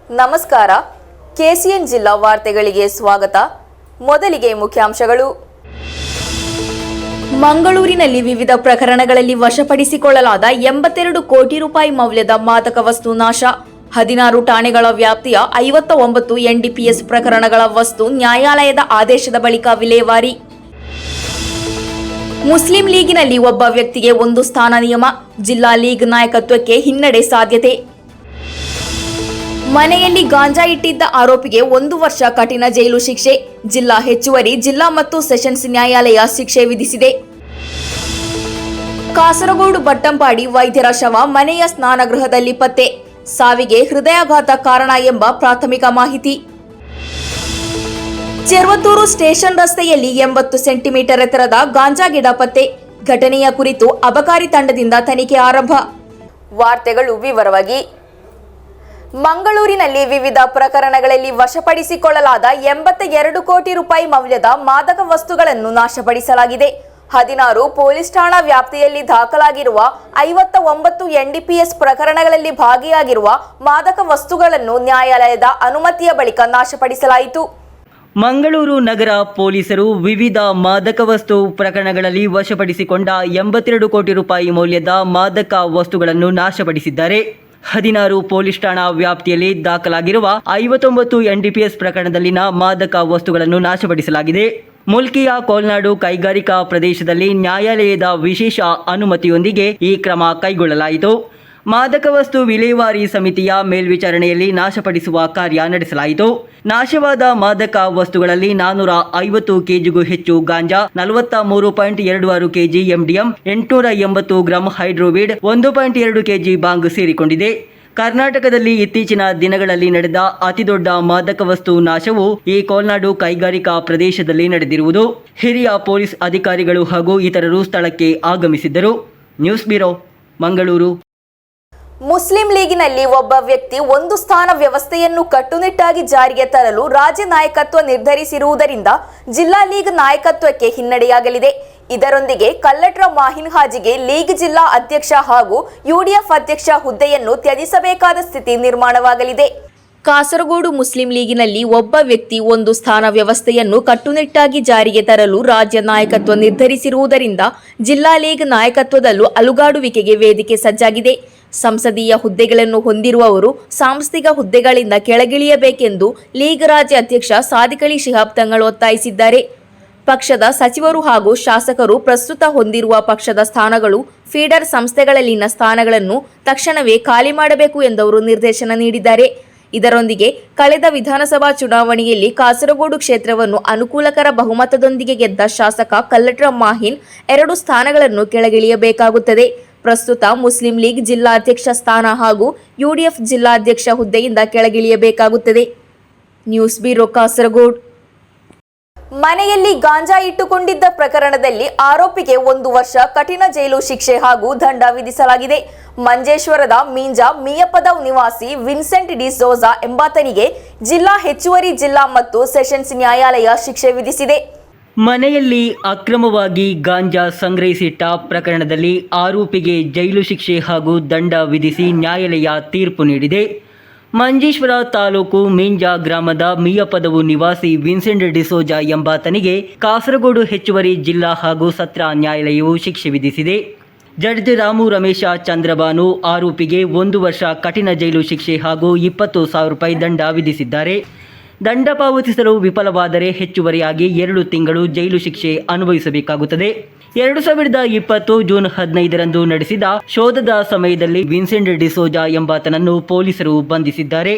ನಮಸ್ಕಾರ. ಕೆಸಿಎನ್ ಜಿಲ್ಲಾ ವಾರ್ತೆಗಳಿಗೆ ಸ್ವಾಗತ. ಮೊದಲಿಗೆ ಮುಖ್ಯಾಂಶಗಳು. ಮಂಗಳೂರಿನಲ್ಲಿ ವಿವಿಧ ಪ್ರಕರಣಗಳಲ್ಲಿ ವಶಪಡಿಸಿಕೊಳ್ಳಲಾದ 82 ಕೋಟಿ ರೂಪಾಯಿ ಮೌಲ್ಯದ ಮಾದಕ ವಸ್ತು ನಾಶ. 16 ಠಾಣೆಗಳ ವ್ಯಾಪ್ತಿಯ 59 ಎನ್ಡಿಪಿಎಸ್ ಪ್ರಕರಣಗಳ ವಸ್ತು ನ್ಯಾಯಾಲಯದ ಆದೇಶದ ಬಳಿಕ ವಿಲೇವಾರಿ. ಮುಸ್ಲಿಂ ಲೀಗಿನಲ್ಲಿ ಒಬ್ಬ ವ್ಯಕ್ತಿಗೆ 1 ಸ್ಥಾನ ನಿಯಮ. ಜಿಲ್ಲಾ ಲೀಗ್ ನಾಯಕತ್ವಕ್ಕೆ ಹಿನ್ನಡೆ ಸಾಧ್ಯತೆ. ಮನೆಯಲ್ಲಿ ಗಾಂಜಾ ಇಟ್ಟಿದ್ದ ಆರೋಪಿಗೆ 1 ವರ್ಷ ಕಠಿಣ ಜೈಲು ಶಿಕ್ಷೆ. ಜಿಲ್ಲಾ ಹೆಚ್ಚುವರಿ, ಜಿಲ್ಲಾ ಮತ್ತು ಸೆಷನ್ಸ್ ನ್ಯಾಯಾಲಯ ಶಿಕ್ಷೆ ವಿಧಿಸಿದೆ. ಕಾಸರಗೋಡು ಬಟ್ಟಂಪಾಡಿ ವೈದ್ಯರ ಶವ ಮನೆಯ ಸ್ನಾನಗೃಹದಲ್ಲಿ ಪತ್ತೆ. ಸಾವಿಗೆ ಹೃದಯಾಘಾತ ಕಾರಣ ಎಂಬ ಪ್ರಾಥಮಿಕ ಮಾಹಿತಿ. ಚೆರ್ವತ್ತೂರು ಸ್ಟೇಷನ್ ರಸ್ತೆಯಲ್ಲಿ 80 ಸೆಂಟಿಮೀಟರ್ ಎತ್ತರದ ಗಾಂಜಾ ಗಿಡ ಪತ್ತೆ. ಘಟನೆಯ ಕುರಿತು ಅಬಕಾರಿ ತಂಡದಿಂದ ತನಿಖೆ ಆರಂಭ. ವಾರ್ತೆಗಳು ವಿವರವಾಗಿ. ಮಂಗಳೂರಿನಲ್ಲಿ ವಿವಿಧ ಪ್ರಕರಣಗಳಲ್ಲಿ ವಶಪಡಿಸಿಕೊಳ್ಳಲಾದ 82 ಕೋಟಿ ರೂಪಾಯಿ ಮೌಲ್ಯದ ಮಾದಕ ವಸ್ತುಗಳನ್ನು ನಾಶಪಡಿಸಲಾಗಿದೆ. 16 ಪೊಲೀಸ್ ಠಾಣಾ ವ್ಯಾಪ್ತಿಯಲ್ಲಿ ದಾಖಲಾಗಿರುವ 59 ಎನ್ಡಿಪಿಎಸ್ ಪ್ರಕರಣಗಳಲ್ಲಿ ಭಾಗಿಯಾಗಿರುವ ಮಾದಕ ವಸ್ತುಗಳನ್ನು ನ್ಯಾಯಾಲಯದ ಅನುಮತಿಯ ಬಳಿಕ ನಾಶಪಡಿಸಲಾಯಿತು. ಮಂಗಳೂರು ನಗರ ಪೊಲೀಸರು ವಿವಿಧ ಮಾದಕ ವಸ್ತು ಪ್ರಕರಣಗಳಲ್ಲಿ ವಶಪಡಿಸಿಕೊಂಡ 82 ಕೋಟಿ ರೂಪಾಯಿ ಮೌಲ್ಯದ ಮಾದಕ ವಸ್ತುಗಳನ್ನು ನಾಶಪಡಿಸಿದ್ದಾರೆ. 16 ಪೊಲೀಸ್ ಠಾಣಾ ವ್ಯಾಪ್ತಿಯಲ್ಲಿ ದಾಖಲಾಗಿರುವ 59 ಎನ್ಡಿಪಿಎಸ್ ಪ್ರಕರಣದಲ್ಲಿನ ಮಾದಕ ವಸ್ತುಗಳನ್ನು ನಾಶಪಡಿಸಲಾಗಿದೆ. ಮುಲ್ಕಿಯ ಕೋಲ್ನಾಡು ಕೈಗಾರಿಕಾ ಪ್ರದೇಶದಲ್ಲಿ ನ್ಯಾಯಾಲಯದ ವಿಶೇಷ ಅನುಮತಿಯೊಂದಿಗೆ ಈ ಕ್ರಮ ಕೈಗೊಳ್ಳಲಾಯಿತು. ಮಾದಕ ವಸ್ತು ವಿಲೇವಾರಿ ಸಮಿತಿಯ ಮೇಲ್ವಿಚಾರಣೆಯಲ್ಲಿ ನಾಶಪಡಿಸುವ ಕಾರ್ಯ ನಡೆಸಲಾಯಿತು. ನಾಶವಾದ ಮಾದಕ ವಸ್ತುಗಳಲ್ಲಿ 450 ಕೆಜಿಗೂ ಹೆಚ್ಚು ಗಾಂಜಾ, 43.26 ಕೆಜಿ ಎಂಡಿಎಂ, 880 ಗ್ರಾಂ ಹೈಡ್ರೋವೀಡ್, 1.2 ಕೆಜಿ ಬಾಂಗ್ ಸೇರಿಕೊಂಡಿದೆ. ಕರ್ನಾಟಕದಲ್ಲಿ ಇತ್ತೀಚಿನ ದಿನಗಳಲ್ಲಿ ನಡೆದ ಅತಿದೊಡ್ಡ ಮಾದಕ ವಸ್ತು ನಾಶವು ಈ ಕೋಲ್ನಾಡು ಕೈಗಾರಿಕಾ ಪ್ರದೇಶದಲ್ಲಿ ನಡೆದಿರುವುದು. ಹಿರಿಯ ಪೊಲೀಸ್ ಅಧಿಕಾರಿಗಳು ಹಾಗೂ ಇತರರು ಸ್ಥಳಕ್ಕೆ ಆಗಮಿಸಿದ್ದರು. News bureau, Mangaluru. ಮುಸ್ಲಿಂ ಲೀಗಿನಲ್ಲಿ ಒಬ್ಬ ವ್ಯಕ್ತಿ 1 ಸ್ಥಾನ ವ್ಯವಸ್ಥೆಯನ್ನು ಕಟ್ಟುನಿಟ್ಟಾಗಿ ಜಾರಿಗೆ ತರಲು ರಾಜ್ಯ ನಾಯಕತ್ವ ನಿರ್ಧರಿಸಿರುವುದರಿಂದ ಜಿಲ್ಲಾ ಲೀಗ್ ನಾಯಕತ್ವಕ್ಕೆ ಹಿನ್ನಡೆಯಾಗಲಿದೆ. ಇದರೊಂದಿಗೆ ಕಲ್ಲಟ್ರ ಮಾಹಿನ್ ಹಾಜಿಗೆ ಲೀಗ್ ಜಿಲ್ಲಾ ಅಧ್ಯಕ್ಷ ಹಾಗೂ ಯುಡಿಎಫ್ ಅಧ್ಯಕ್ಷ ಹುದ್ದೆಯನ್ನು ತ್ಯಜಿಸಬೇಕಾದ ಸ್ಥಿತಿ ನಿರ್ಮಾಣವಾಗಲಿದೆ. ಕಾಸರಗೋಡು ಮುಸ್ಲಿಂ ಲೀಗಿನಲ್ಲಿ ಒಬ್ಬ ವ್ಯಕ್ತಿ 1 ಸ್ಥಾನ ವ್ಯವಸ್ಥೆಯನ್ನು ಕಟ್ಟುನಿಟ್ಟಾಗಿ ಜಾರಿಗೆ ತರಲು ರಾಜ್ಯ ನಾಯಕತ್ವ ನಿರ್ಧರಿಸಿರುವುದರಿಂದ ಜಿಲ್ಲಾ ಲೀಗ್ ನಾಯಕತ್ವದಲ್ಲೂ ಅಲುಗಾಡುವಿಕೆಗೆ ವೇದಿಕೆ ಸಜ್ಜಾಗಿದೆ. ಸಂಸದೀಯ ಹುದ್ದೆಗಳನ್ನು ಹೊಂದಿರುವವರು ಸಾಂಸ್ಥಿಕ ಹುದ್ದೆಗಳಿಂದ ಕೆಳಗಿಳಿಯಬೇಕೆಂದು ಲೀಗ್ ರಾಜ್ಯ ಅಧ್ಯಕ್ಷ ಸಾದಿಕ್ ಅಲಿ ಶಿಹಾಬ್ ತಂಗಳು ಒತ್ತಾಯಿಸಿದ್ದಾರೆ. ಪಕ್ಷದ ಸಚಿವರು ಹಾಗೂ ಶಾಸಕರು ಪ್ರಸ್ತುತ ಹೊಂದಿರುವ ಪಕ್ಷದ ಸ್ಥಾನಗಳು, ಫೀಡರ್ ಸಂಸ್ಥೆಗಳಲ್ಲಿನ ಸ್ಥಾನಗಳನ್ನು ತಕ್ಷಣವೇ ಖಾಲಿ ಮಾಡಬೇಕು ಎಂದವರು ನಿರ್ದೇಶನ ನೀಡಿದ್ದಾರೆ. ಇದರೊಂದಿಗೆ ಕಳೆದ ವಿಧಾನಸಭಾ ಚುನಾವಣೆಯಲ್ಲಿ ಕಾಸರಗೋಡು ಕ್ಷೇತ್ರವನ್ನು ಅನುಕೂಲಕರ ಬಹುಮತದೊಂದಿಗೆ ಗೆದ್ದ ಶಾಸಕ ಕಲ್ಲಟ್ರ ಮಾಹಿನ್ 2 ಸ್ಥಾನಗಳನ್ನು ಕೆಳಗಿಳಿಯಬೇಕಾಗುತ್ತದೆ. ಪ್ರಸ್ತುತ ಮುಸ್ಲಿಂ ಲೀಗ್ ಜಿಲ್ಲಾಧ್ಯಕ್ಷ ಸ್ಥಾನ ಹಾಗೂ ಯುಡಿಎಫ್ ಜಿಲ್ಲಾಧ್ಯಕ್ಷ ಹುದ್ದೆಯಿಂದ ಕೆಳಗಿಳಿಯಬೇಕಾಗುತ್ತದೆ. News bureau, Kasaragod. ಮನೆಯಲ್ಲಿ ಗಾಂಜಾ ಇಟ್ಟುಕೊಂಡಿದ್ದ ಪ್ರಕರಣದಲ್ಲಿ ಆರೋಪಿಗೆ 1 ವರ್ಷ ಕಠಿಣ ಜೈಲು ಶಿಕ್ಷೆ ಹಾಗೂ ದಂಡ ವಿಧಿಸಲಾಗಿದೆ. ಮಂಜೇಶ್ವರದ ಮೀಂಜಾ ಮಿಯಪದವ್ ನಿವಾಸಿ ವಿನ್ಸೆಂಟ್ ಡಿ ಸೋಜಾ ಎಂಬಾತನಿಗೆ ಜಿಲ್ಲಾ ಹೆಚ್ಚುವರಿ, ಜಿಲ್ಲಾ ಮತ್ತು ಸೆಷನ್ಸ್ ನ್ಯಾಯಾಲಯ ಶಿಕ್ಷೆ ವಿಧಿಸಿದೆ. ಮನೆಯಲ್ಲಿ ಅಕ್ರಮವಾಗಿ ಗಾಂಜಾ ಸಂಗ್ರಹಿಸಿಟ್ಟ ಪ್ರಕರಣದಲ್ಲಿ ಆರೋಪಿಗೆ ಜೈಲು ಶಿಕ್ಷೆ ಹಾಗೂ ದಂಡ ವಿಧಿಸಿ ನ್ಯಾಯಾಲಯ ತೀರ್ಪು ನೀಡಿದೆ. ಮಂಜೇಶ್ವರ ತಾಲೂಕು ಮೀಂಜಾ ಗ್ರಾಮದ ಮಿಯಪದವು ನಿವಾಸಿ ವಿನ್ಸೆಂಟ್ ಡಿಸೋಜಾ ಎಂಬಾತನಿಗೆ ಕಾಸರಗೋಡು ಹೆಚ್ಚುವರಿ ಜಿಲ್ಲಾ ಹಾಗೂ ಸತ್ರ ನ್ಯಾಯಾಲಯವು ಶಿಕ್ಷೆ ವಿಧಿಸಿದೆ. ಜಡ್ಜ್ ರಾಮು ರಮೇಶ ಚಂದ್ರಬಾನು ಆರೋಪಿಗೆ 1 ವರ್ಷ ಕಠಿಣ ಜೈಲು ಶಿಕ್ಷೆ ಹಾಗೂ 20,000 ರೂಪಾಯಿ ದಂಡ ವಿಧಿಸಿದ್ದಾರೆ. ದಂಡ ಪಾವತಿಸಲು ವಿಫಲವಾದರೆ ಹೆಚ್ಚುವರಿಯಾಗಿ 2 ತಿಂಗಳು ಜೈಲು ಶಿಕ್ಷೆ ಅನುಭವಿಸಬೇಕಾಗುತ್ತದೆ. 2020 ಜೂನ್ 15ರಂದು ನಡೆಸಿದ ಶೋಧದ ಸಮಯದಲ್ಲಿ ವಿನ್ಸೆಂಟ್ ಡಿಸೋಜಾ ಎಂಬಾತನನ್ನು ಪೊಲೀಸರು ಬಂಧಿಸಿದ್ದಾರೆ.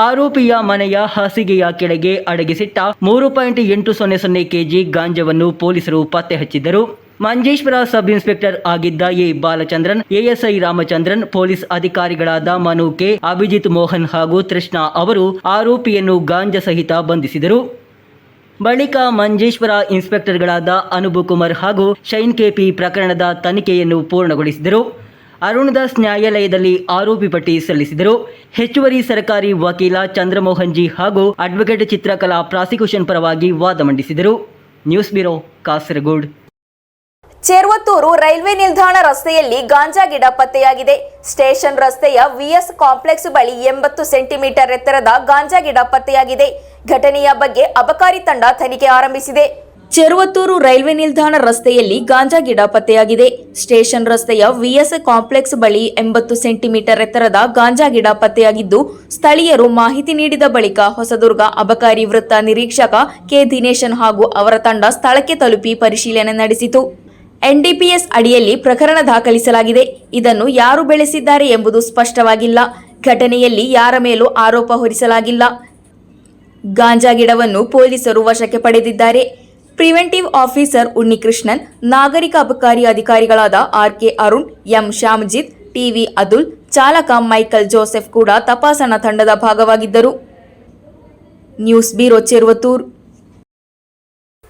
ಆರೋಪಿಯ ಮನೆಯ ಹಾಸಿಗೆಯ ಕೆಳಗೆ ಅಡಗಿಸಿಟ್ಟ 3.800 ಕೆಜಿ ಗಾಂಜಾವನ್ನು ಪೊಲೀಸರು ಪತ್ತೆ ಹಚ್ಚಿದ್ದರು. ಮಂಜೇಶ್ವರ ಸಬ್ ಇನ್ಸ್ಪೆಕ್ಟರ್ ಆಗಿದ್ದ A Balachandran, ASI Ramachandran, police ಅಧಿಕಾರಿಗಳಾದ ಮನು ಕೆ, ಅಭಿಜಿತ್ ಮೋಹನ್ ಹಾಗೂ ತೃಷ್ಣಾ ಅವರು ಆರೋಪಿಯನ್ನು ಗಾಂಜಾ ಸಹಿತ ಬಂಧಿಸಿದರು. ಬಳಿಕ ಮಂಜೇಶ್ವರ ಇನ್ಸ್ಪೆಕ್ಟರ್ಗಳಾದ ಅನುಬು ಕುಮಾರ್ ಹಾಗೂ ಶೈನ್ ಕೆಪಿ ಪ್ರಕರಣದ ತನಿಖೆಯನ್ನು ಪೂರ್ಣಗೊಳಿಸಿದರು. ಅರುಣ್ ದಾಸ್ ನ್ಯಾಯಾಲಯದಲ್ಲಿ ಆರೋಪಿ ಪಟ್ಟಿ ಸಲ್ಲಿಸಿದರು. ಹೆಚ್ಚುವರಿ ಸರ್ಕಾರಿ ವಕೀಲ ಚಂದ್ರಮೋಹನ್ ಜಿ ಹಾಗೂ ಅಡ್ವೊಕೇಟ್ ಚಿತ್ರಕಲಾ ಪ್ರಾಸಿಕ್ಯೂಷನ್ ಪರವಾಗಿ ವಾದ ಮಂಡಿಸಿದರು. News bureau, Kasaragod. Cheruvathur railway ನಿಲ್ದಾಣ ರಸ್ತೆಯಲ್ಲಿ ಗಾಂಜಾ ಗಿಡ ಪತ್ತೆಯಾಗಿದೆ. ಸ್ಟೇಷನ್ ರಸ್ತೆಯ ವಿಎಸ್ ಕಾಂಪ್ಲೆಕ್ಸ್ ಬಳಿ 80 ಸೆಂಟಿಮೀಟರ್ ಎತ್ತರದ ಗಾಂಜಾ ಗಿಡ ಪತ್ತೆಯಾಗಿದೆ. ಘಟನೆಯ ಬಗ್ಗೆ ಅಬಕಾರಿ ತಂಡ ತನಿಖೆ ಆರಂಭಿಸಿದೆ. ಚೆರ್ವತ್ತೂರು ರೈಲ್ವೆ ನಿಲ್ದಾಣ ರಸ್ತೆಯಲ್ಲಿ ಗಾಂಜಾ ಗಿಡ ಪತ್ತೆಯಾಗಿದೆ. ಸ್ಟೇಷನ್ ರಸ್ತೆಯ ವಿಎಸ್ ಕಾಂಪ್ಲೆಕ್ಸ್ ಬಳಿ 80 ಸೆಂಟಿಮೀಟರ್ ಎತ್ತರದ ಗಾಂಜಾ ಗಿಡ ಪತ್ತೆಯಾಗಿದ್ದು, ಸ್ಥಳೀಯರು ಮಾಹಿತಿ ನೀಡಿದ ಬಳಿಕ ಹೊಸದುರ್ಗ ಅಬಕಾರಿ ವೃತ್ತ ನಿರೀಕ್ಷಕ ಕೆ ದಿನೇಶನ್ ಹಾಗೂ ಅವರ ತಂಡ ಸ್ಥಳಕ್ಕೆ ತಲುಪಿ ಪರಿಶೀಲನೆ ನಡೆಸಿತು. ಎನ್ಡಿಪಿಎಸ್ ಅಡಿಯಲ್ಲಿ ಪ್ರಕರಣ ದಾಖಲಿಸಲಾಗಿದೆ. ಇದನ್ನು ಯಾರು ಬೆಳೆಸಿದ್ದಾರೆ ಎಂಬುದು ಸ್ಪಷ್ಟವಾಗಿಲ್ಲ. ಘಟನೆಯಲ್ಲಿ ಯಾರ ಮೇಲೂ ಆರೋಪ ಹೊರಿಸಲಾಗಿಲ್ಲ. ಗಾಂಜಾ ಗಿಡವನ್ನು ಪೊಲೀಸರು ವಶಕ್ಕೆ ಪಡೆದಿದ್ದಾರೆ. ಪ್ರಿವೆಂಟಿವ್ ಆಫೀಸರ್ ಉನ್ನಿಕೃಷ್ಣನ್, ನಾಗರಿಕ ಅಬಕಾರಿ ಅಧಿಕಾರಿಗಳಾದ RK Arun, M ಶ್ಯಾಮಜಿತ್, TV Adul, ಚಾಲಕ ಮೈಕಲ್ ಜೋಸೆಫ್ ಕೂಡ ತಪಾಸಣಾ ತಂಡದ ಭಾಗವಾಗಿದ್ದರು. News bureau, ಚೆರ್ವತ್ತೂರು.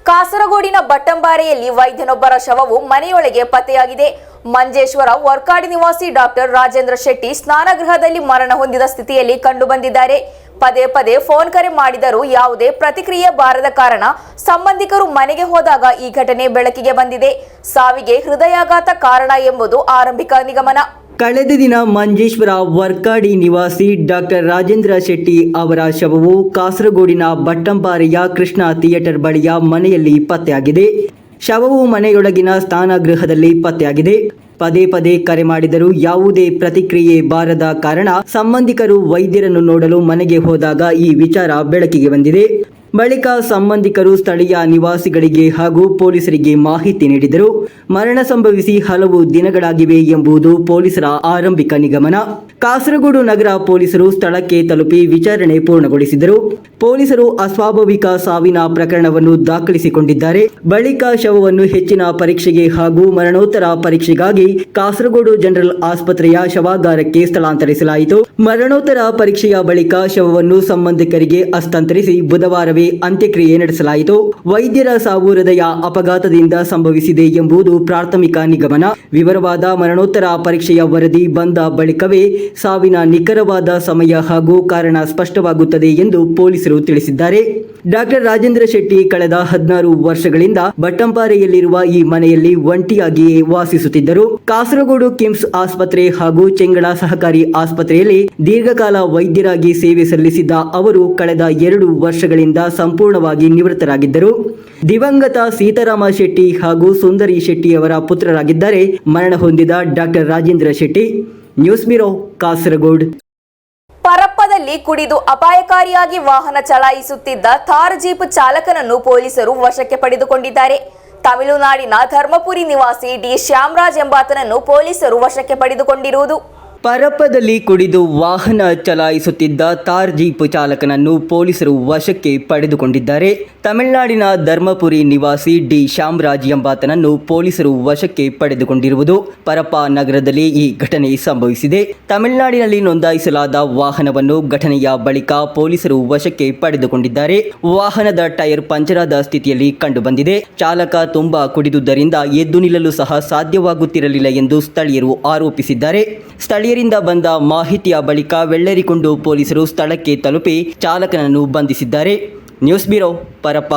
ಕಾಸರಗೋಡಿನ ಬಟ್ಟಂಬಾರೆಯಲ್ಲಿ ವೈದ್ಯನೊಬ್ಬರ ಶವವು ಮನೆಯೊಳಗೆ ಪತ್ತೆಯಾಗಿದೆ. ಮಂಜೇಶ್ವರ ವರ್ಕಾಡಿ ನಿವಾಸಿ ಡಾಕ್ಟರ್ ರಾಜೇಂದ್ರ ಶೆಟ್ಟಿ ಸ್ನಾನಗೃಹದಲ್ಲಿ ಮರಣ ಹೊಂದಿದ ಸ್ಥಿತಿಯಲ್ಲಿ ಕಂಡುಬಂದಿದ್ದಾರೆ. ಪದೇ ಪದೇ ಫೋನ್ ಕರೆ ಮಾಡಿದರೂ ಯಾವುದೇ ಪ್ರತಿಕ್ರಿಯೆ ಬಾರದ ಕಾರಣ ಸಂಬಂಧಿಕರು ಮನೆಗೆ ಹೋದಾಗ ಈ ಘಟನೆ ಬೆಳಕಿಗೆ ಬಂದಿದೆ. ಸಾವಿಗೆ ಹೃದಯಾಘಾತ ಕಾರಣ ಎಂಬುದು ಆರಂಭಿಕ ನಿಗಮನ. ಕಳೆದ ದಿನ ಮಂಜೇಶ್ವರ ವರ್ಕಾಡಿ ನಿವಾಸಿ ಡಾಕ್ಟರ್ ರಾಜೇಂದ್ರ ಶೆಟ್ಟಿ ಅವರ ಶವವು ಕಾಸರಗೋಡಿನ ಬಟ್ಟಂಬಾರೆಯ ಕೃಷ್ಣ ಥಿಯೇಟರ್ ಬಳಿಯ ಮನೆಯಲ್ಲಿ ಪತ್ತೆಯಾಗಿದೆ. ಶವವು ಮನೆಯೊಳಗಿನ ಸ್ನಾನಗೃಹದಲ್ಲಿ ಪತ್ತೆಯಾಗಿದೆ. ಪದೇ ಪದೇ ಕರೆ ಮಾಡಿದರೂ ಯಾವುದೇ ಪ್ರತಿಕ್ರಿಯೆ ಬಾರದ ಕಾರಣ ಸಂಬಂಧಿಕರು ವೈದ್ಯರನ್ನು ನೋಡಲು ಮನೆಗೆ ಹೋದಾಗ ಈ ವಿಚಾರ ಬೆಳಕಿಗೆ ಬಂದಿದೆ. ಬಳಿಕ ಸಂಬಂಧಿಕರು ಸ್ಥಳೀಯ ನಿವಾಸಿಗಳಿಗೆ ಹಾಗೂ ಪೊಲೀಸರಿಗೆ ಮಾಹಿತಿ ನೀಡಿದರು. ಮರಣ ಸಂಭವಿಸಿ ಹಲವು ದಿನಗಳಾಗಿವೆ ಎಂಬುದು ಪೊಲೀಸರ ಆರಂಭಿಕ ನಿಗಮನ. ಕಾಸರಗೋಡು ನಗರ ಪೊಲೀಸರು ಸ್ಥಳಕ್ಕೆ ತಲುಪಿ ವಿಚಾರಣೆ ಪೂರ್ಣಗೊಳಿಸಿದರು. ಪೊಲೀಸರು ಅಸ್ವಾಭಾವಿಕ ಸಾವಿನ ಪ್ರಕರಣವನ್ನು ದಾಖಲಿಸಿಕೊಂಡಿದ್ದಾರೆ. ಬಳಿಕ ಶವವನ್ನು ಹೆಚ್ಚಿನ ಪರೀಕ್ಷೆಗೆ ಹಾಗೂ ಮರಣೋತ್ತರ ಪರೀಕ್ಷೆಗಾಗಿ ಕಾಸರಗೋಡು ಜನರಲ್ ಆಸ್ಪತ್ರೆಯ ಶವಾಗಾರಕ್ಕೆ ಸ್ಥಳಾಂತರಿಸಲಾಯಿತು. ಮರಣೋತ್ತರ ಪರೀಕ್ಷೆಯ ಬಳಿಕ ಶವವನ್ನು ಸಂಬಂಧಿಕರಿಗೆ ಹಸ್ತಾಂತರಿಸಿ ಬುಧವಾರವೇ ಅಂತ್ಯಕ್ರಿಯೆ ನಡೆಸಲಾಯಿತು. ವೈದ್ಯರ ಸಾವು ಹೃದಯ ಅಪಘಾತದಿಂದ ಸಂಭವಿಸಿದೆ ಎಂಬುದು ಪ್ರಾಥಮಿಕ ನಿಗಮನ. ವಿವರವಾದ ಮರಣೋತ್ತರ ಪರೀಕ್ಷೆಯ ವರದಿ ಬಂದ ಬಳಿಕವೇ ಸಾವಿನ ನಿಖರವಾದ ಸಮಯ ಹಾಗೂ ಕಾರಣ ಸ್ಪಷ್ಟವಾಗುತ್ತದೆ ಎಂದು ಪೊಲೀಸರು ತಿಳಿಸಿದ್ದಾರೆ. ಡಾಕ್ಟರ್ ರಾಜೇಂದ್ರ ಶೆಟ್ಟಿ ಕಳೆದ 16 ವರ್ಷಗಳಿಂದ ಬಟ್ಟಂಪಾರೆಯಲ್ಲಿರುವ ಈ ಮನೆಯಲ್ಲಿ ಒಂಟಿಯಾಗಿಯೇ ವಾಸಿಸುತ್ತಿದ್ದರು. ಕಾಸರಗೋಡು ಕಿಮ್ಸ್ ಆಸ್ಪತ್ರೆ ಹಾಗೂ ಚೆಂಗಳ ಸಹಕಾರಿ ಆಸ್ಪತ್ರೆಯಲ್ಲಿ ದೀರ್ಘಕಾಲ ವೈದ್ಯರಾಗಿ ಸೇವೆ ಸಲ್ಲಿಸಿದ್ದ ಅವರು ಕಳೆದ 2 ವರ್ಷಗಳಿಂದ ಸಂಪೂರ್ಣವಾಗಿ ನಿವೃತ್ತರಾಗಿದ್ದರು. ದಿವಂಗತ ಸೀತಾರಾಮ ಶೆಟ್ಟಿ ಹಾಗೂ ಸುಂದರಿ ಶೆಟ್ಟಿಯವರ ಪುತ್ರರಾಗಿದ್ದಾರೆ ಮರಣ ಹೊಂದಿದ doctor Rajendra Shetty. News bureau, Kasaragod. ಪರಪ್ಪದಲ್ಲಿ ಕುಡಿದು ಅಪಾಯಕಾರಿಯಾಗಿ ವಾಹನ ಚಲಾಯಿಸುತ್ತಿದ್ದ ಥಾರ್ ಜೀಪ್ ಚಾಲಕನನ್ನು ಪೊಲೀಸರು ವಶಕ್ಕೆ ಪಡೆದುಕೊಂಡಿದ್ದಾರೆ. ತಮಿಳುನಾಡಿನ ಧರ್ಮಪುರಿ ನಿವಾಸಿ ಡಿ ಶ್ಯಾಮರಾಜ್ ಎಂಬಾತನನ್ನು ಪೊಲೀಸರು ವಶಕ್ಕೆ ಪಡೆದುಕೊಂಡಿರುವುದು. ಪರಪ್ಪದಲ್ಲಿ ಕುಡಿದು ವಾಹನ ಚಲಾಯಿಸುತ್ತಿದ್ದ ಥಾರ್ ಜೀಪ್ ಚಾಲಕನನ್ನು ಪೊಲೀಸರು ವಶಕ್ಕೆ ಪಡೆದುಕೊಂಡಿದ್ದಾರೆ. ತಮಿಳುನಾಡಿನ ಧರ್ಮಪುರಿ ನಿವಾಸಿ ಡಿ ಶ್ಯಾಮರಾಜ್ ಎಂಬಾತನನ್ನು ಪೊಲೀಸರು ವಶಕ್ಕೆ ಪಡೆದುಕೊಂಡಿರುವುದು. ಪರಪ್ಪ ನಗರದಲ್ಲಿ ಈ ಘಟನೆ ಸಂಭವಿಸಿದೆ. ತಮಿಳುನಾಡಿನಲ್ಲಿ ನೋಂದಾಯಿಸಲಾದ ವಾಹನವನ್ನು ಘಟನೆಯ ಬಳಿಕ ಪೊಲೀಸರು ವಶಕ್ಕೆ ಪಡೆದುಕೊಂಡಿದ್ದಾರೆ. ವಾಹನದ ಟೈರ್ ಪಂಚರಾದ ಸ್ಥಿತಿಯಲ್ಲಿ ಕಂಡುಬಂದಿದೆ. ಚಾಲಕ ತುಂಬಾ ಕುಡಿದುದರಿಂದ ಎದ್ದು ನಿಲ್ಲಲು ಸಹ ಸಾಧ್ಯವಾಗುತ್ತಿರಲಿಲ್ಲ ಎಂದು ಸ್ಥಳೀಯರು ಆರೋಪಿಸಿದ್ದಾರೆ. ಸ್ಥಳೀಯರಿಂದ ಬಂದ ಮಾಹಿತಿಯ ಬಳಿಕ ವೆಳ್ಳರಿಕುಂಡು ಪೊಲೀಸರು ಸ್ಥಳಕ್ಕೆ ತಲುಪಿ ಚಾಲಕನನ್ನು ಬಂಧಿಸಿದ್ದಾರೆ. News bureau, Parappa.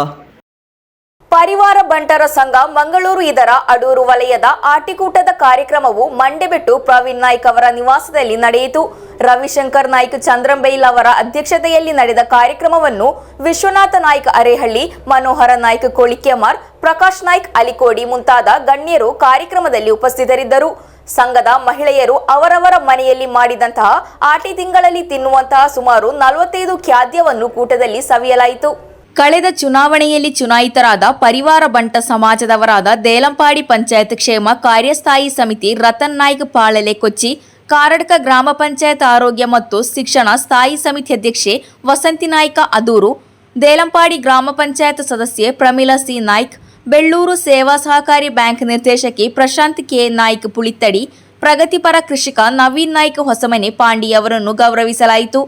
ಪರಿವಾರ ಬಂಟರ ಸಂಘ ಮಂಗಳೂರು ಇದರ ಅಡೂರು ವಲಯದ ಆಟಿಕೂಟದ ಕಾರ್ಯಕ್ರಮವು ಮಂಡೆಬೆಟ್ಟು ಪ್ರವೀಣ್ ನಾಯ್ಕ್ ಅವರ ನಿವಾಸದಲ್ಲಿ ನಡೆಯಿತು. ರವಿಶಂಕರ್ ನಾಯ್ಕ್ ಚಂದ್ರಂಬೈಲ್ ಅವರ ಅಧ್ಯಕ್ಷತೆಯಲ್ಲಿ ನಡೆದ ಕಾರ್ಯಕ್ರಮವನ್ನು ವಿಶ್ವನಾಥ ನಾಯ್ಕ್ ಅರೇಹಳ್ಳಿ, ಮನೋಹರ ನಾಯ್ಕ್ ಕೋಳಿಕೆಮಾರ್, ಪ್ರಕಾಶ್ ನಾಯ್ಕ್ ಅಲಿಕೋಡಿ ಮುಂತಾದ ಗಣ್ಯರು ಕಾರ್ಯಕ್ರಮದಲ್ಲಿ ಉಪಸ್ಥಿತರಿದ್ದರು. ಸಂಘದ ಮಹಿಳೆಯರು ಅವರವರ ಮನೆಯಲ್ಲಿ ಮಾಡಿದಂತಹ ಆಟಿ ತಿಂಗಳಲ್ಲಿ ತಿನ್ನುವಂತಹ ಸುಮಾರು 45 ಖಾದ್ಯವನ್ನು ಕೂಟದಲ್ಲಿ ಸವಿಯಲಾಯಿತು. ಕಳೆದ ಚುನಾವಣೆಯಲ್ಲಿ ಚುನಾಯಿತರಾದ ಪರಿವಾರ ಬಂಟ ಸಮಾಜದವರಾದ ದೇಲಂಪಾಡಿ ಪಂಚಾಯತ್ ಕ್ಷೇಮ ಕಾರ್ಯಸ್ಥಾಯಿ ಸಮಿತಿ ರತನ್ ನಾಯ್ಕ್ ಪಾಳಲೆ ಕೊಚ್ಚಿ, ಕಾರಡ್ಕ ಗ್ರಾಮ ಪಂಚಾಯತ್ ಆರೋಗ್ಯ ಮತ್ತು ಶಿಕ್ಷಣ ಸ್ಥಾಯಿ ಸಮಿತಿ ಅಧ್ಯಕ್ಷೆ ವಸಂತಿ ನಾಯ್ಕ ಅದೂರು, ದೇಲಂಪಾಡಿ ಗ್ರಾಮ ಪಂಚಾಯತ್ ಸದಸ್ಯೆ ಪ್ರಮೀಳಾ ಸಿ ನಾಯ್ಕ್, ಬೆಳ್ಳೂರು ಸೇವಾ ಸಹಕಾರಿ ಬ್ಯಾಂಕ್ ನಿರ್ದೇಶಕಿ ಪ್ರಶಾಂತ್ ಕೆ ನಾಯ್ಕ್ ಪುಳಿತ್ತಡಿ, ಪ್ರಗತಿಪರ ಕೃಷಿಕ ನವೀನ್ ನಾಯ್ಕ್ ಹೊಸಮನೆ ಪಾಂಡಿ ಅವರನ್ನು ಗೌರವಿಸಲಾಯಿತು.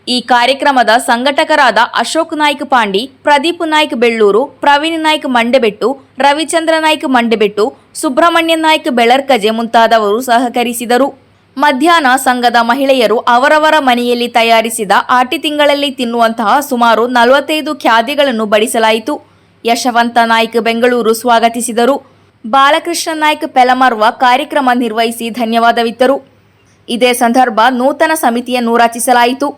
ಈ ಕಾರ್ಯಕ್ರಮದ ಸಂಘಟಕರಾದ ಅಶೋಕ್ ನಾಯ್ಕ್ ಪಾಂಡಿ, ಪ್ರದೀಪ್ ನಾಯ್ಕ್ ಬೆಳ್ಳೂರು, ಪ್ರವೀಣ್ ನಾಯ್ಕ್ ಮಂಡೆಬೆಟ್ಟು, ರವಿಚಂದ್ರ ನಾಯ್ಕ್ ಮಂಡೆಬೆಟ್ಟು, ಸುಬ್ರಹ್ಮಣ್ಯ ನಾಯ್ಕ್ ಬೆಳರ್ಕಜೆ ಮುಂತಾದವರು ಸಹಕರಿಸಿದರು. ಮಧ್ಯಾಹ್ನ ಸಂಘದ ಮಹಿಳೆಯರು ಅವರವರ ಮನೆಯಲ್ಲಿ ತಯಾರಿಸಿದ ಆಟಿ ತಿಂಗಳಲ್ಲಿ ತಿನ್ನುವಂತಹ ಸುಮಾರು 45 ಖಾದ್ಯಗಳನ್ನು ಬಡಿಸಲಾಯಿತು. ಯಶವಂತ ನಾಯ್ಕ್ ಬೆಂಗಳೂರು ಸ್ವಾಗತಿಸಿದರು. ಬಾಲಕೃಷ್ಣ ನಾಯ್ಕ ಪೆಲಮರ್ವ ಕಾರ್ಯಕ್ರಮ ನಿರ್ವಹಿಸಿ ಧನ್ಯವಾದವಿತ್ತರು. ಇದೇ ಸಂದರ್ಭ ನೂತನ ಸಮಿತಿಯನ್ನು ರಚಿಸಲಾಯಿತು.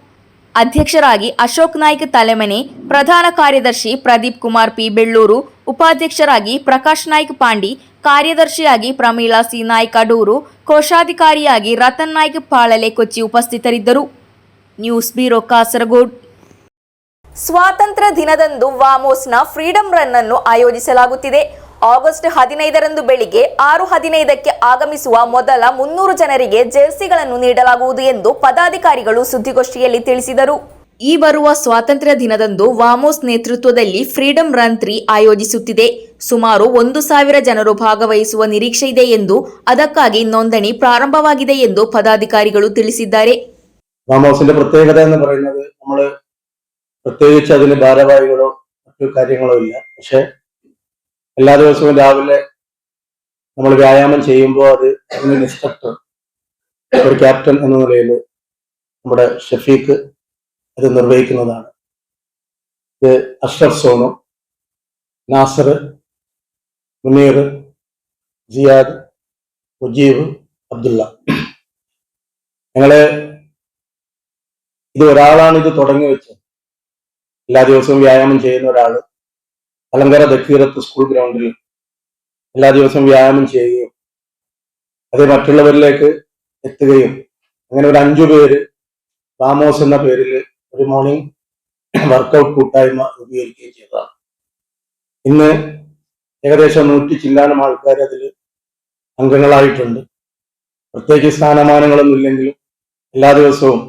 ಅಧ್ಯಕ್ಷರಾಗಿ ಅಶೋಕ್ ನಾಯ್ಕ ತಲೆಮನೆ, ಪ್ರಧಾನ ಕಾರ್ಯದರ್ಶಿ ಪ್ರದೀಪ್ ಕುಮಾರ್ ಪಿ ಬೆಳ್ಳೂರು, ಉಪಾಧ್ಯಕ್ಷರಾಗಿ ಪ್ರಕಾಶ್ ನಾಯ್ಕ ಪಾಂಡಿ, ಕಾರ್ಯದರ್ಶಿಯಾಗಿ ಪ್ರಮೀಳಾ ಸಿ ನಾಯ್ಕ ಅಡೂರು, ಕೋಶಾಧಿಕಾರಿಯಾಗಿ ರತನ್ ನಾಯ್ಕ ಪಾಳಲೆ ಕೊಚ್ಚಿ ಉಪಸ್ಥಿತರಿದ್ದರು. News bureau Kasaragod. ಸ್ವಾತಂತ್ರ್ಯ ದಿನದಂದು ವಾಮೋಸ್ನ ಫ್ರೀಡಂ ರನ್ ಅನ್ನು ಆಯೋಜಿಸಲಾಗುತ್ತಿದೆ. ಆಗಸ್ಟ್ 15ರಂದು ಬೆಳಿಗ್ಗೆ 6:15ಕ್ಕೆ ಆಗಮಿಸುವ ಮೊದಲ 300 ಜನರಿಗೆ ಜೆರ್ಸಿಗಳನ್ನು ನೀಡಲಾಗುವುದು ಎಂದು ಪದಾಧಿಕಾರಿಗಳು ಸುದ್ದಿಗೋಷ್ಠಿಯಲ್ಲಿ ತಿಳಿಸಿದರು. ಈ ಬರುವ ಸ್ವಾತಂತ್ರ್ಯ ದಿನದಂದು ವಾಮೋಸ್ ನೇತೃತ್ವದಲ್ಲಿ ಫ್ರೀಡಂ ರನ್ 3 ಆಯೋಜಿಸುತ್ತಿದೆ. ಸುಮಾರು 1,000 ಜನರು ഭാഗവഹിಸುವ ನಿರೀಕ್ಷೆ ಇದೆ ಎಂದು, ಅದಕ್ಕಾಗಿ ನೋಂದಣಿ ಪ್ರಾರಂಭವಾಗಿದೆ ಎಂದು പദാധികാരിಗಳು ತಿಳಿಸಿದ್ದಾರೆ. വാമോസിന്റെ പ്രത്യേകത എന്ന് പറയുന്നത് നമ്മൾ പ്രത്യേകിച്ച് അതിന് ഭാരവാഹികളോ മറ്റു കാര്യങ്ങളോ ഇല്ല. പക്ഷെ എല്ലാ ദിവസവും രാവിലെ നമ്മൾ വ്യായാമം ചെയ്യുമ്പോൾ അതിന് ഇൻസ്ട്രക്ടർ, ഒരു ക്യാപ്റ്റൻ എന്ന നിലയിൽ നമ്മുടെ ഷഫീഖ് അത് നിർവഹിക്കുന്നതാണ്. ഇത് അഷ്റഫ് സോണു, നാസർ, മുനീർ, ജിയാദ്, മുജീബ്, അബ്ദുള്ള, ഞങ്ങള് ഇത് ഒരാളാണ് ഇത് തുടങ്ങി വെച്ചത്. എല്ലാ ദിവസവും വ്യായാമം ചെയ്യുന്ന ഒരാൾ അലങ്കര ദക്കീറത്ത് സ്കൂൾ ഗ്രൗണ്ടിൽ എല്ലാ ദിവസവും വ്യായാമം ചെയ്യുകയും അത് മറ്റുള്ളവരിലേക്ക് എത്തുകയും അങ്ങനെ ഒരു 5 പേര് വാമോസ് എന്ന പേരിൽ ഒരു മോർണിംഗ് വർക്കൗട്ട് കൂട്ടായ്മ രൂപീകരിക്കുകയും ചെയ്തതാണ്. ഇന്ന് ഏകദേശം 100 ചില്ലാനം ആൾക്കാർ അതിൽ അംഗങ്ങളായിട്ടുണ്ട്. പ്രത്യേകിച്ച് സ്ഥാനമാനങ്ങളൊന്നും ഇല്ലെങ്കിലും എല്ലാ ദിവസവും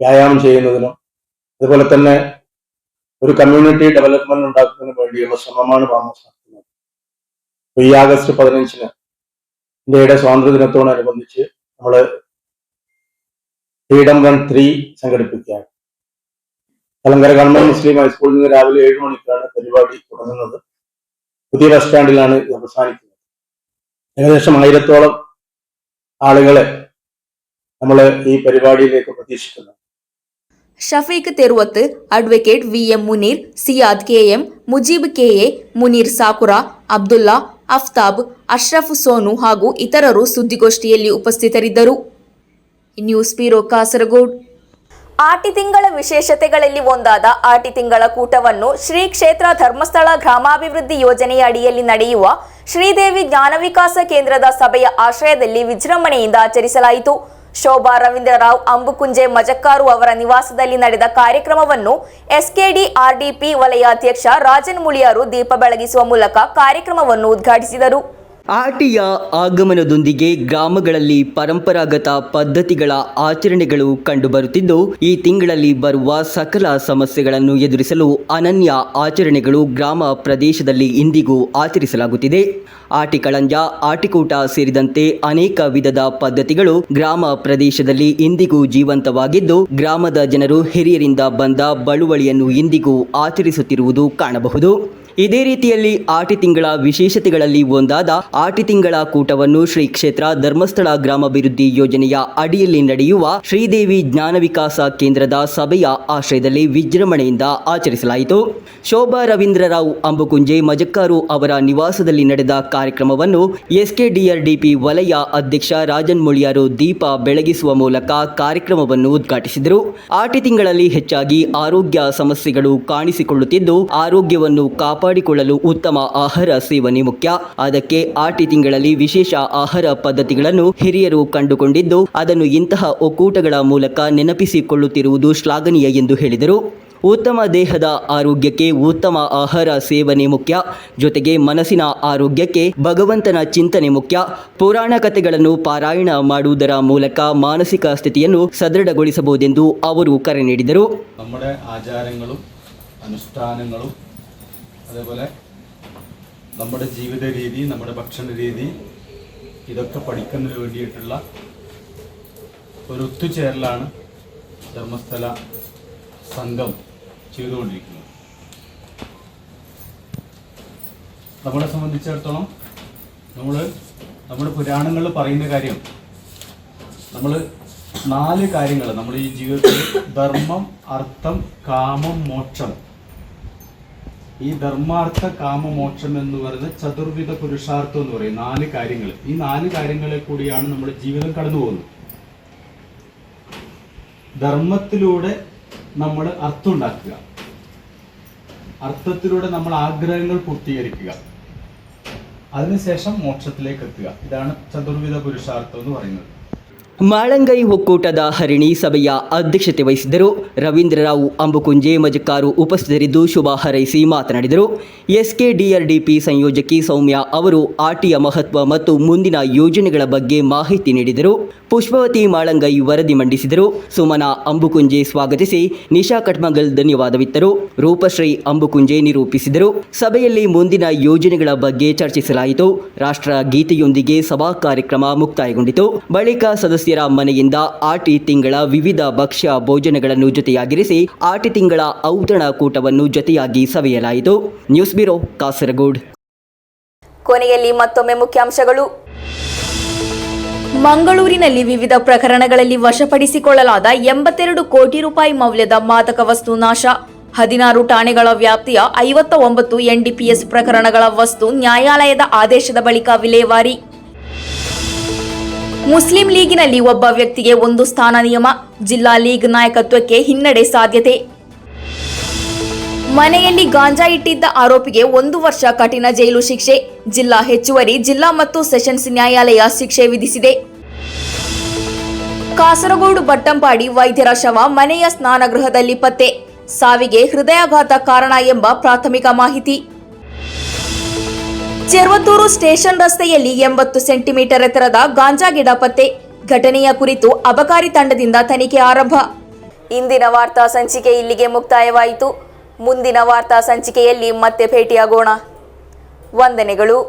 വ്യായാമം ചെയ്യുന്നതിനും അതുപോലെ തന്നെ ഒരു കമ്മ്യൂണിറ്റി ഡെവലപ്മെന്റ് ഉണ്ടാക്കുന്നതിന് വേണ്ടിയുള്ള ശ്രമമാണ് വാമോസ് നടത്തുന്നത്. ഈ ആഗസ്റ്റ് 15-ന് ഇന്ത്യയുടെ സ്വാതന്ത്ര്യദിനത്തോടനുബന്ധിച്ച് നമ്മൾ ഫ്രീഡം റൺ 3 സംഘടിപ്പിക്കുകയാണ്. കലങ്കര ഗവൺമെന്റ് മുസ്ലിം ഹൈസ്കൂളിൽ നിന്ന് രാവിലെ 7 മണിക്കാണ് പരിപാടി തുടങ്ങുന്നത്. പുതിയ ബസ് സ്റ്റാൻഡിലാണ് ഇത് അവസാനിക്കുന്നത്. ഏകദേശം 1000-ഓളം ആളുകളെ നമ്മൾ ഈ പരിപാടിയിലേക്ക് പ്രതീക്ഷിക്കുന്നു. Shafeeq Theruvath, advocate VM Muneer, Siyad KM, Mujeeb KA, Muneer Sakura, Abdulla, Aftab, Ashraf Sonu ಹಾಗೂ ಇತರರು ಸುದ್ದಿಗೋಷ್ಠಿಯಲ್ಲಿ ಉಪಸ್ಥಿತರಿದ್ದರು. News bureau Kasaragod. ಆಟಿ ತಿಂಗಳ ವಿಶೇಷತೆಗಳಲ್ಲಿ ಒಂದಾದ ಆಟಿ ತಿಂಗಳ ಕೂಟವನ್ನು ಶ್ರೀ ಕ್ಷೇತ್ರ ಧರ್ಮಸ್ಥಳ ಗ್ರಾಮಾಭಿವೃದ್ಧಿ ಯೋಜನೆಯ ಅಡಿಯಲ್ಲಿ ನಡೆಯುವ ಶ್ರೀದೇವಿ ಜ್ಞಾನ ವಿಕಾಸ ಕೇಂದ್ರದ ಸಭೆಯ ಆಶ್ರಯದಲ್ಲಿ ವಿಜೃಂಭಣೆಯಿಂದ ಆಚರಿಸಲಾಯಿತು. ಶೋಭಾ ರವೀಂದ್ರರಾವ್ ಅಂಬುಕುಂಜೆ ಮಜಕ್ಕಾರು ಅವರ ನಿವಾಸದಲ್ಲಿ ನಡೆದ ಕಾರ್ಯಕ್ರಮವನ್ನು SKD RDP ವಲಯ ಅಧ್ಯಕ್ಷ ರಾಜನ್ ಮುಳಿಯಾರು ದೀಪ ಬೆಳಗಿಸುವ ಮೂಲಕ ಕಾರ್ಯಕ್ರಮವನ್ನು ಉದ್ಘಾಟಿಸಿದರು. ಆಟಿಯ ಆಗಮನದೊಂದಿಗೆ ಗ್ರಾಮಗಳಲ್ಲಿ ಪರಂಪರಾಗತ ಪದ್ಧತಿಗಳ ಆಚರಣೆಗಳು ಕಂಡುಬರುತ್ತಿದ್ದು, ಈ ತಿಂಗಳಲ್ಲಿ ಬರುವ ಸಕಲ ಸಮಸ್ಯೆಗಳನ್ನು ಎದುರಿಸಲು ಅನನ್ಯ ಆಚರಣೆಗಳು ಗ್ರಾಮ ಪ್ರದೇಶದಲ್ಲಿ ಇಂದಿಗೂ ಆಚರಿಸಲಾಗುತ್ತಿದೆ. ಆಟಿಕಳಂಜ, ಆಟಿಕೂಟ ಸೇರಿದಂತೆ ಅನೇಕ ವಿಧದ ಪದ್ಧತಿಗಳು ಗ್ರಾಮ ಪ್ರದೇಶದಲ್ಲಿ ಇಂದಿಗೂ ಜೀವಂತವಾಗಿದ್ದು, ಗ್ರಾಮದ ಜನರು ಹಿರಿಯರಿಂದ ಬಂದ ಬಳುವಳಿಯನ್ನು ಇಂದಿಗೂ ಆಚರಿಸುತ್ತಿರುವುದು ಕಾಣಬಹುದು. ಇದೇ ರೀತಿಯಲ್ಲಿ ಆಟಿ ತಿಂಗಳ ವಿಶೇಷತೆಗಳಲ್ಲಿ ಒಂದಾದ ಆಟಿ ತಿಂಗಳ ಕೂಟವನ್ನು ಶ್ರೀ ಕ್ಷೇತ್ರ ಧರ್ಮಸ್ಥಳ ಗ್ರಾಮಾಭಿವೃದ್ಧಿ ಯೋಜನೆಯ ಅಡಿಯಲ್ಲಿ ನಡೆಯುವ ಶ್ರೀದೇವಿ ಜ್ಞಾನ ವಿಕಾಸ ಕೇಂದ್ರದ ಸಭೆಯ ಆಶ್ರಯದಲ್ಲಿ ವಿಜೃಂಭಣೆಯಿಂದ ಆಚರಿಸಲಾಯಿತು. ಶೋಭಾ ರವೀಂದ್ರರಾವ್ ಅಂಬುಕುಂಜೆ ಮಜಕ್ಕಾರು ಅವರ ನಿವಾಸದಲ್ಲಿ ನಡೆದ ಕಾರ್ಯಕ್ರಮವನ್ನು SKDRDP ವಲಯ ಅಧ್ಯಕ್ಷ ರಾಜನ್ ಮುಳಿಯಾರು ದೀಪ ಬೆಳಗಿಸುವ ಮೂಲಕ ಕಾರ್ಯಕ್ರಮವನ್ನು ಉದ್ಘಾಟಿಸಿದರು. ಆಟಿ ತಿಂಗಳಲ್ಲಿ ಹೆಚ್ಚಾಗಿ ಆರೋಗ್ಯ ಸಮಸ್ಯೆಗಳು ಕಾಣಿಸಿಕೊಳ್ಳುತ್ತಿದ್ದು, ಆರೋಗ್ಯವನ್ನು ಕಾಪಾಡಿಕೊಳ್ಳಲು ಉತ್ತಮ ಆಹಾರ ಸೇವನೆ ಮುಖ್ಯ. ಅದಕ್ಕೆ ಆಟಿ ತಿಂಗಳಲ್ಲಿ ವಿಶೇಷ ಆಹಾರ ಪದ್ಧತಿಗಳನ್ನು ಹಿರಿಯರು ಕಂಡುಕೊಂಡಿದ್ದು, ಅದನ್ನು ಇಂತಹ ಒಕ್ಕೂಟಗಳ ಮೂಲಕ ನೆನಪಿಸಿಕೊಳ್ಳುತ್ತಿರುವುದು ಶ್ಲಾಘನೀಯ ಎಂದು ಹೇಳಿದರು. ಉತ್ತಮ ದೇಹದ ಆರೋಗ್ಯಕ್ಕೆ ಉತ್ತಮ ಆಹಾರ ಸೇವನೆ ಮುಖ್ಯ. ಜೊತೆಗೆ ಮನಸ್ಸಿನ ಆರೋಗ್ಯಕ್ಕೆ ಭಗವಂತನ ಚಿಂತನೆ ಮುಖ್ಯ. ಪುರಾಣ ಕಥೆಗಳನ್ನು ಪಾರಾಯಣ ಮಾಡುವುದರ ಮೂಲಕ ಮಾನಸಿಕ ಸ್ಥಿತಿಯನ್ನು ಸದೃಢಗೊಳಿಸಬಹುದೆಂದು ಅವರು ಕರೆ ನೀಡಿದರು. നമ്മുടെ ആചാരങ്ങളും അനുഷ്ഠാനങ്ങളും അതേപോലെ നമ്മുടെ ജീവിത രീതി, നമ്മുടെ ഭക്ഷണ രീതി, ഇതൊക്കെ പഠിക്കുന്നതിന് വേണ്ടിയിട്ടുള്ള ഒരു ഒത്തുചേരലാണ് ധർമ്മസ്ഥല സംഘം ചെയ്തുകൊണ്ടിരിക്കുന്നത്. നമ്മളെ സംബന്ധിച്ചിടത്തോളം നമ്മുടെ പുരാണങ്ങളിൽ പറയുന്ന കാര്യം, നമ്മൾ 4 കാര്യങ്ങൾ നമ്മൾ ഈ ജീവിതത്തിൽ ധർമ്മം, അർത്ഥം, കാമം, മോക്ഷം ഈ ധർമാർത്ഥ കാമ മോക്ഷം എന്ന് പറയുന്ന ചതുർവിധ പുരുഷാർത്ഥം എന്ന് പറയും 4 കാര്യങ്ങൾ. ഈ 4 കാര്യങ്ങളെ കൂടിയാണ് നമ്മുടെ ജീവിതം കടന്നു പോകുന്നത്. ധർമ്മത്തിലൂടെ നമ്മൾ അർത്ഥം ഉണ്ടാക്കുക, അർത്ഥത്തിലൂടെ നമ്മൾ ആഗ്രഹങ്ങൾ പൂർത്തീകരിക്കുക, അതിനുശേഷം മോക്ഷത്തിലേക്ക് എത്തുക. ഇതാണ് ചതുർവിധ പുരുഷാർത്ഥം എന്ന് പറയുന്നത്. ಮಾಳಂಗೈ ಒಕ್ಕೂಟದ ಹರಿಣಿ ಸಭೆಯ ಅಧ್ಯಕ್ಷತೆ ವಹಿಸಿದ್ದರು. ರವೀಂದ್ರರಾವ್ ಅಂಬುಕುಂಜೆ ಮಜಕಾರು ಉಪಸ್ಥಿತರಿದ್ದು ಶುಭ ಹಾರೈಸಿ ಮಾತನಾಡಿದರು. ಎಸ್ಕೆಡಿಆರ್ಡಿಪಿ ಸಂಯೋಜಕಿ ಸೌಮ್ಯ ಅವರು ಆಟಿಯ ಮಹತ್ವ ಮತ್ತು ಮುಂದಿನ ಯೋಜನೆಗಳ ಬಗ್ಗೆ ಮಾಹಿತಿ ನೀಡಿದರು. ಪುಷ್ಪವತಿ ಮಾಳಂಗೈ ವರದಿ ಮಂಡಿಸಿದರು. ಸುಮನಾ ಅಂಬುಕುಂಜೆ ಸ್ವಾಗತಿಸಿ ನಿಶಾ ಕಟ್ಮಗಲ್ ಧನ್ಯವಾದವಿತ್ತರು. ರೂಪಶ್ರೀ ಅಂಬುಕುಂಜೆ ನಿರೂಪಿಸಿದರು. ಸಭೆಯಲ್ಲಿ ಮುಂದಿನ ಯೋಜನೆಗಳ ಬಗ್ಗೆ ಚರ್ಚಿಸಲಾಯಿತು. ರಾಷ್ಟ್ರ ಗೀತೆಯೊಂದಿಗೆ ಸಭಾ ಕಾರ್ಯಕ್ರಮ ಮುಕ್ತಾಯಗೊಂಡಿತು. ಬಳಿಕ ಸದಸ್ಯರ ಮನೆಯಿಂದ ಆಟಿ ತಿಂಗಳ ವಿವಿಧ ಭಕ್ಷ್ಯ ಭೋಜನಗಳನ್ನು ಜೊತೆಯಾಗಿರಿಸಿ ಆಟಿ ತಿಂಗಳ ಔತಣಕೂಟವನ್ನು ಜೊತೆಯಾಗಿ ಸವಿಯಲಾಯಿತು. News bureau, Kasaragod. ಕೊನೆಯಲ್ಲಿ ಮತ್ತೊಮ್ಮೆ ಮುಖ್ಯಾಂಶಗಳು. ಮಂಗಳೂರಿನಲ್ಲಿ ವಿವಿಧ ಪ್ರಕರಣಗಳಲ್ಲಿ ವಶಪಡಿಸಿಕೊಳ್ಳಲಾದ 82 ಕೋಟಿ ರೂಪಾಯಿ ಮೌಲ್ಯದ ಮಾದಕ ವಸ್ತು ನಾಶ. 16 ಠಾಣೆಗಳ ವ್ಯಾಪ್ತಿಯ 59 ಎನ್ಡಿಪಿಎಸ್ ಪ್ರಕರಣಗಳ ವಸ್ತು ನ್ಯಾಯಾಲಯದ ಆದೇಶದ ಬಳಿಕ ವಿಲೇವಾರಿ. ಮುಸ್ಲಿಂ ಲೀಗಿನಲ್ಲಿ ಒಬ್ಬ ವ್ಯಕ್ತಿಗೆ 1 ಸ್ಥಾನ ನಿಯಮ. ಜಿಲ್ಲಾ ಲೀಗ್ ನಾಯಕತ್ವಕ್ಕೆ ಹಿನ್ನಡೆ ಸಾಧ್ಯತೆ. ಮನೆಯಲ್ಲಿ ಗಾಂಜಾ ಇಟ್ಟಿದ್ದ ಆರೋಪಿಗೆ 1 ವರ್ಷ ಕಠಿಣ ಜೈಲು ಶಿಕ್ಷೆ. ಜಿಲ್ಲಾ ಹೆಚ್ಚುವರಿ, ಜಿಲ್ಲಾ ಮತ್ತು ಸೆಷನ್ಸ್ ನ್ಯಾಯಾಲಯ ಶಿಕ್ಷೆ ವಿಧಿಸಿದೆ. ಕಾಸರಗೋಡು ಬಟ್ಟಂಪಾಡಿ ವೈದ್ಯರ ಶವ ಮನೆಯ ಸ್ನಾನಗೃಹದಲ್ಲಿ ಪತ್ತೆ. ಸಾವಿಗೆ ಹೃದಯಾಘಾತ ಕಾರಣ ಎಂಬ ಪ್ರಾಥಮಿಕ ಮಾಹಿತಿ. ಚೆರ್ವತ್ತೂರು ಸ್ಟೇಷನ್ ರಸ್ತೆಯಲ್ಲಿ 80 ಸೆಂಟಿಮೀಟರ್ ಎತ್ತರದ ಗಾಂಜಾ ಗಿಡ ಪತ್ತೆ. ಘಟನೆಯ ಕುರಿತು ಅಬಕಾರಿ ತಂಡದಿಂದ ತನಿಖೆ ಆರಂಭ. ಇಂದಿನ ವಾರ್ತಾ ಸಂಚಿಕೆ ಇಲ್ಲಿಗೆ ಮುಕ್ತಾಯವಾಯಿತು. ಮುಂದಿನ ವಾರ್ತಾ ಸಂಚಿಕೆಯಲ್ಲಿ ಮತ್ತೆ ಭೇಟಿಯಾಗೋಣ. ವಂದನೆಗಳು.